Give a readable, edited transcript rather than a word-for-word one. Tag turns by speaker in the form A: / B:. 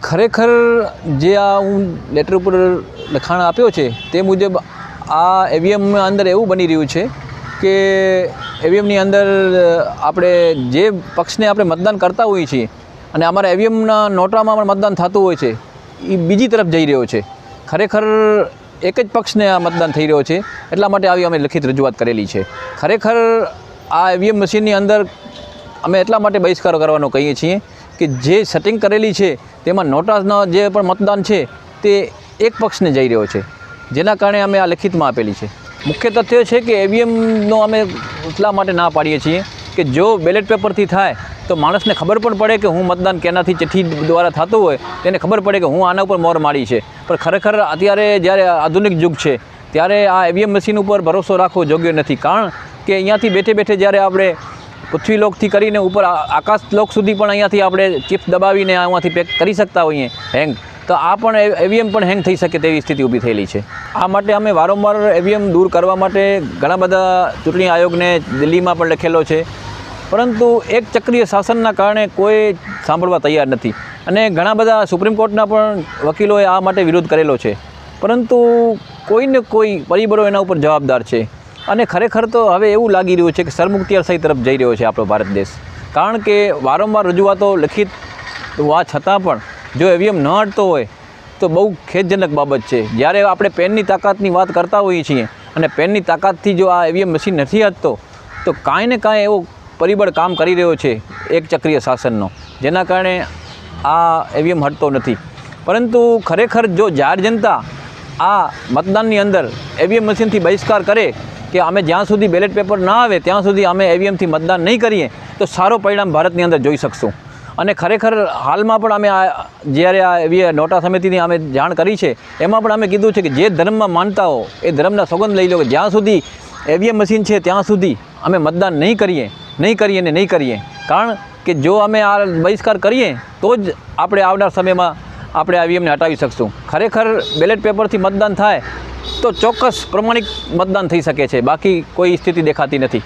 A: ખરેખર જે આ હું લેટર ઉપર લખાણ આપ્યો છે તે મુજબ આ ઈવીએમ અંદર એવું બની રહ્યું છે કે ઈવીએમની અંદર આપણે જે પક્ષને આપણે મતદાન કરતા હોઈએ છીએ અને અમારા ઈવીએમના નોટામાં પણ મતદાન થતું હોય છે એ બીજી તરફ જઈ રહ્યો છે. ખરેખર એક જ પક્ષને આ મતદાન થઈ રહ્યો છે, એટલા માટે આવી અમે લિખિત રજૂઆત કરેલી છે. ખરેખર આ ઈવીએમ મશીનની અંદર અમે એટલા માટે બહિષ્કાર કરવાનો કહીએ છીએ કે જે સેટિંગ કરેલી છે તેમાં નોટાના જે પણ મતદાન છે તે એક પક્ષને જઈ રહ્યો છે, જેના કારણે અમે આ લિખિતમાં આપેલી છે. મુખ્ય તથ્ય છે કે ઈવીએમનો અમે એટલા માટે ના પાડીએ છીએ કે જો બેલેટ પેપરથી થાય તો માણસને ખબર પણ પડે કે હું મતદાન કેનાથી ચિઠ્ઠી દ્વારા થતું હોય તેને ખબર પડે કે હું આના ઉપર મોર મારી છે. પણ ખરેખર અત્યારે જ્યારે આધુનિક યુગ છે ત્યારે આ ઈવીએમ મશીન ઉપર ભરોસો રાખવો યોગ્ય નથી, કારણ કે અહીંયાથી બેઠે બેઠે જ્યારે આપણે પૃથ્વીલોકથી કરીને ઉપર આકાશલોક સુધી પણ અહીંયાથી આપણે ચિપ દબાવીને આમાંથી પેક કરી શકતા હોઈએ હેંગ, તો આ પણ ઈવીએમ પણ હેંગ થઈ શકે તેવી સ્થિતિ ઊભી થયેલી છે. આ માટે અમે વારંવાર ઈવીએમ દૂર કરવા માટે ઘણા બધા ચૂંટણી આયોગને દિલ્હીમાં પણ લખેલો છે, પરંતુ એક ચક્રીય શાસનના કારણે કોઈ સાંભળવા તૈયાર નથી અને ઘણા બધા સુપ્રીમ કોર્ટના પણ વકીલોએ આ માટે વિરોધ કરેલો છે, પરંતુ કોઈને કોઈ પરિબળો એના ઉપર જવાબદાર છે. અને ખરેખર તો હવે એવું લાગી રહ્યું છે કે સરમુખત્યારશાહી તરફ જઈ રહ્યો છે આપણો ભારત દેશ, કારણ કે વારંવાર રજૂઆતો લિખિત હોવા છતાં પણ જો ઈવીએમ ન હટતો હોય તો બહુ ખેદજનક બાબત છે. જ્યારે આપણે પેનની તાકાતની વાત કરતા હોઈએ છીએ અને પેનની તાકાતથી જો આ ઈવીએમ મશીન નથી હટતો તો કાંઈ ને કાંઈ એવો પરિબળ કામ કરી રહ્યો છે એક ચક્રીય શાસનનો, જેના કારણે આ ઈવીએમ હટતો નથી. પરંતુ ખરેખર જો જાહેર જનતા આ મતદાનની અંદર ઈવીએમ મશીનથી બહિષ્કાર કરે કે અમે જ્યાં સુધી બેલેટ પેપર ના આવે ત્યાં સુધી અમે ઈવીએમથી મતદાન નહીં કરીએ તો સારો પરિણામ ભારતની અંદર જોઈ શકશું. અને ખરેખર હાલમાં પણ અમે જ્યારે આ નોટા સમિતિની અમે જાણ કરી છે એમાં પણ અમે કીધું છે કે જે ધર્મમાં માનતા હો એ ધર્મના સોગંદ લઈ લો કે જ્યાં સુધી ઈવીએમ મશીન છે ત્યાં સુધી અમે મતદાન નહીં કરીએ ને નહીં કરીએ, કારણ કે જો અમે આ બહિષ્કાર કરીએ તો જ આપણે આવનાર સમયમાં આપણે ઈવીએમને હટાવી શકશું. ખરેખર બેલેટ પેપરથી મતદાન થાય તો ચોક્કસ પ્રમાણિક મતદાન થઈ શકે છે, બાકી કોઈ સ્થિતિ દેખાતી નથી.